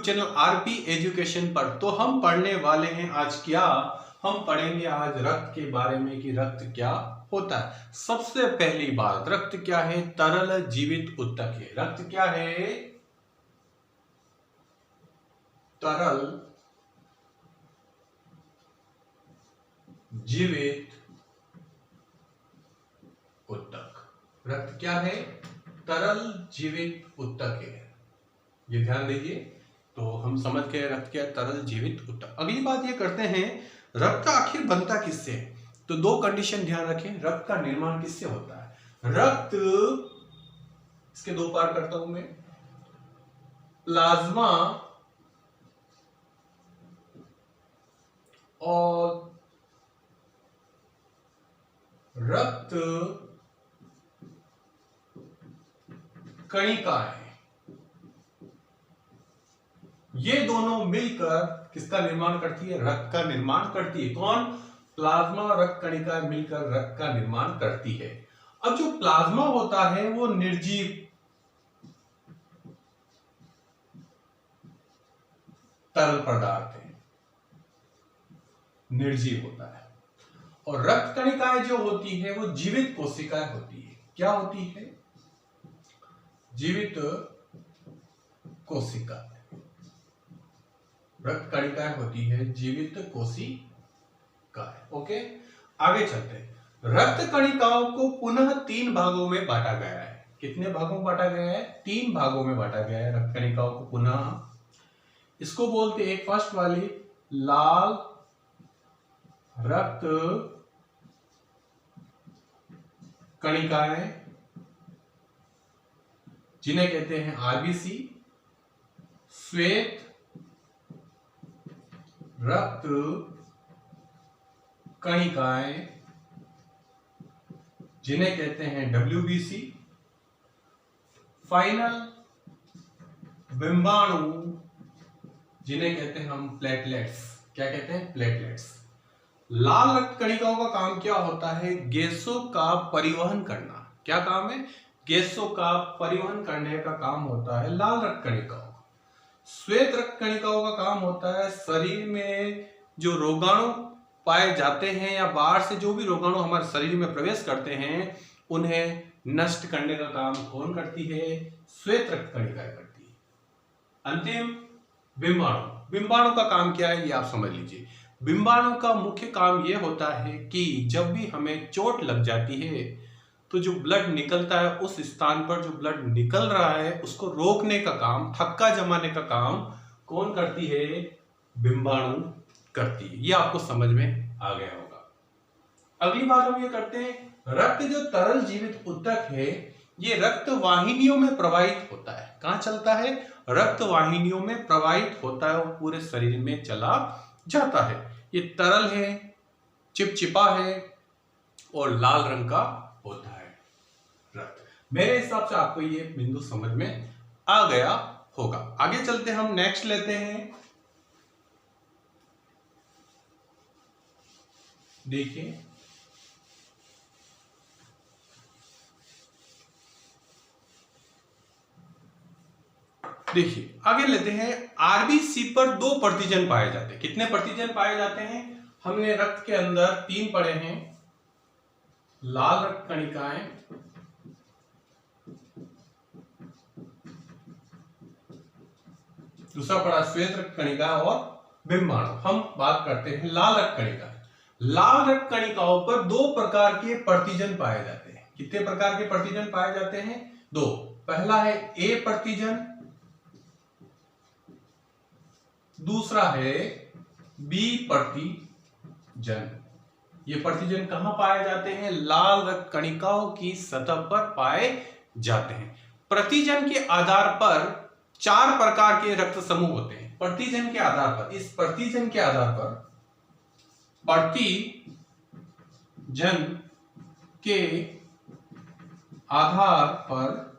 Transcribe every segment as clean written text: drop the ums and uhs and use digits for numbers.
Channel RP education पर। तो हम पढ़ने वाले हैं आज क्या, हम पढ़ेंगे आज रक्त के बारे में कि रक्त क्या होता है। सबसे पहली बात, रक्त क्या है? तरल जीवित ऊतक है। रक्त क्या है? तरल जीवित ऊतक। रक्त क्या है? तरल जीवित ऊतक है। ये ध्यान दीजिए। तो हम समझ गए रक्त क्या है, तरल जीवित ऊतक। अगली बात ये करते हैं, रक्त आखिर बनता किससे है? तो दो कंडीशन ध्यान रखें, रक्त का निर्माण किससे होता है? रक्त, इसके दो पार्ट करता हूं मैं, प्लाज्मा और रक्त कणिकाएं, ये दोनों मिलकर किसका निर्माण करती है? रक्त का निर्माण करती है। कौन? प्लाज्मा और रक्त कणिकाएं मिलकर रक्त का निर्माण करती है। अब जो प्लाज्मा होता है वो निर्जीव तरल पदार्थ है, निर्जीव होता है। और रक्त कणिकाएं जो होती है वो जीवित कोशिकाएं होती है। क्या होती है? जीवित कोशिका। रक्त कणिकाएं होती है जीवित कोशिकाएं। ओके, आगे चलते हैं। रक्त कणिकाओं को पुनः 3 भागों में बांटा गया है। कितने भागों में बांटा गया है? 3 भागों में बांटा गया है रक्त कणिकाओं को पुनः। इसको बोलते हैं, फर्स्ट वाली लाल रक्त कणिकाएं, जिन्हें कहते हैं आरबीसी। श्वेत रक्त कणिकाएं, जिन्हें कहते हैं डब्ल्यूबीसी। फाइनल बिंबाणु, जिन्हें कहते हैं हम प्लेटलेट्स। क्या कहते हैं? प्लेटलेट्स। लाल रक्त कणिकाओं का काम क्या होता है? गैसों का परिवहन करना। क्या काम है? गैसों का परिवहन करने का काम होता है लाल रक्त कणिकाओं का। श्वेत रक्त कणिकाओं का काम होता है शरीर में जो रोगाणु पाए जाते हैं या बाहर से जो भी रोगाणु हमारे शरीर में प्रवेश करते हैं उन्हें नष्ट करने का काम कौन करती है? श्वेत रक्त कणिकाएं करती है। अंतिम बिंबाणु। बिंबाणु का काम क्या है ये आप समझ लीजिए। बिंबाणु का मुख्य काम यह होता है कि जब भी हमें चोट लग जाती है तो जो ब्लड निकलता है उस स्थान पर जो ब्लड निकल रहा है उसको रोकने का काम, थक्का जमाने का काम कौन करती है? बिंबाणु करती है। ये आपको समझ में आ गया होगा। अगली बात हम ये करते हैं, रक्त जो तरल जीवित ऊतक है ये रक्त वाहिनियों में प्रवाहित होता है। कहां चलता है? रक्त वाहिनियों में प्रवाहित होता है, वो पूरे शरीर में चला जाता है। ये तरल है, चिपचिपा है और लाल रंग का होता है रक्त। मेरे हिसाब से आपको ये बिंदु समझ में आ गया होगा। आगे चलते हम नेक्स्ट लेते हैं। देखिए, आगे लेते हैं। आरबीसी पर 2 प्रतिजन पाए जाते हैं। कितने प्रतिजन पाए जाते हैं? हमने रक्त के अंदर 3 पढ़े हैं, लाल रक्त कणिकाएं, दूसरा पढ़ा श्वेत रक्त कणिका और बिंबाणु। हम बात करते हैं लाल रक्त कणिका। लाल रक्त कणिकाओं पर 2 प्रकार के प्रतिजन पाए जाते हैं। कितने प्रकार के प्रतिजन पाए जाते हैं? 2। पहला है ए प्रतिजन, दूसरा है बी प्रतिजन। ये प्रतिजन कहां पाए जाते हैं? लाल रक्त कणिकाओं की सतह पर पाए जाते हैं। प्रतिजन के आधार पर 4 प्रकार के रक्त समूह होते हैं। प्रतिजन के आधार पर, इस प्रतिजन के आधार पर, प्रतिजन के आधार पर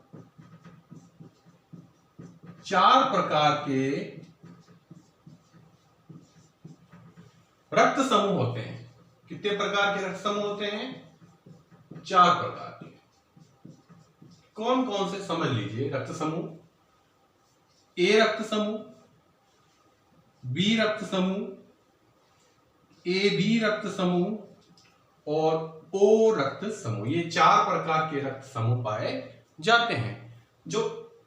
4 प्रकार के रक्त समूह होते हैं। कितने प्रकार के रक्त समूह होते हैं? 4 प्रकार के। कौन कौन से समझ लीजिए रक्त समूह। ए रक्त समूह, बी रक्त समूह, ए बी रक्त समूह और ओ रक्त समूह, ये 4 प्रकार के रक्त समूह पाए जाते हैं। जो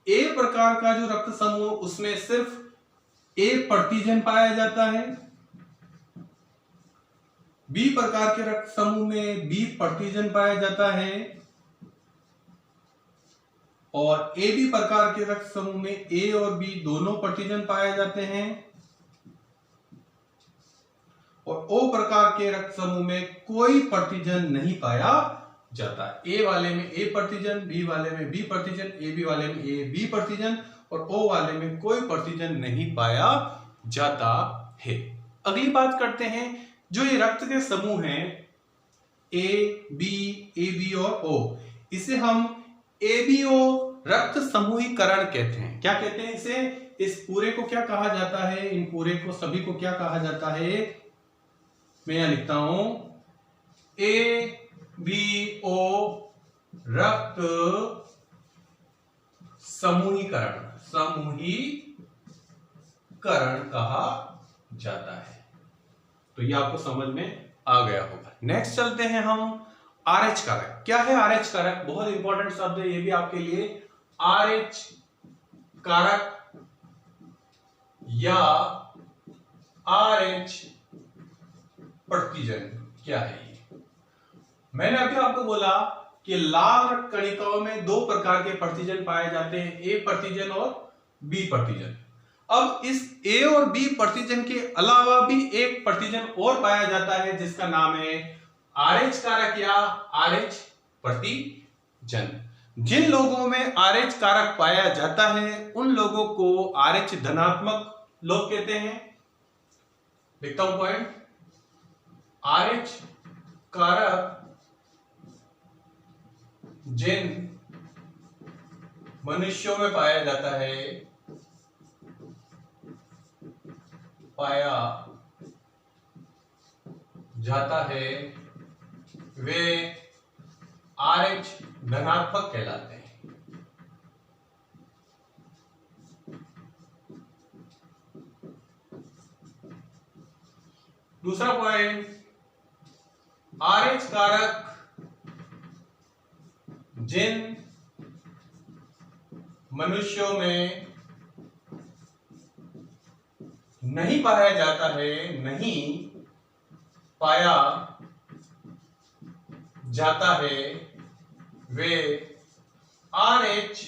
ए प्रकार का जो रक्त समूह, उसमें सिर्फ ए प्रतिजन पाया जाता है। बी प्रकार के रक्त समूह में बी प्रतिजन पाया जाता है और ए बी प्रकार के रक्त समूह में ए और बी दोनों प्रतिजन पाए जाते हैं और ओ प्रकार के रक्त समूह में कोई प्रतिजन नहीं पाया जाता। ए वाले में ए प्रतिजन, बी वाले में बी प्रतिजन, ए बी वाले में ए बी प्रतिजन और ओ वाले में कोई प्रतिजन नहीं पाया जाता है। अगली बात करते हैं, जो ये रक्त के समूह हैं ए बी और ओ, इसे हम ए बी ओ रक्त समूहीकरण कहते हैं। क्या कहते हैं इसे? इस पूरे को क्या कहा जाता है? इन पूरे को सभी को क्या कहा जाता है? मैं यहां लिखता हूं ए बी ओ रक्त समूहीकरण कहा जाता है। तो ये आपको समझ में आ गया होगा। नेक्स्ट चलते हैं हम RH कारक। क्या है RH कारक? बहुत इंपॉर्टेंट शब्द है ये भी आपके लिए। RH कारक या RH प्रतिजन क्या है? ये मैंने अभी आपको बोला कि लाल रक्त कणिकाओं में 2 प्रकार के प्रतिजन पाए जाते हैं, ए प्रतिजन और बी प्रतिजन। अब इस ए और बी प्रतिजन के अलावा भी एक प्रतिजन और पाया जाता है जिसका नाम है RH कारक या RH प्रतिजन। जिन लोगों में RH कारक पाया जाता है उन लोगों को RH धनात्मक लोग कहते हैं। लिखता हूं पॉइंट, RH कारक जिन मनुष्यों में पाया जाता है, वे RH धनात्मक कहलाते हैं। दूसरा पॉइंट, RH कारक जिन मनुष्यों में नहीं पाया जाता है, नहीं पाया जाता है, वे RH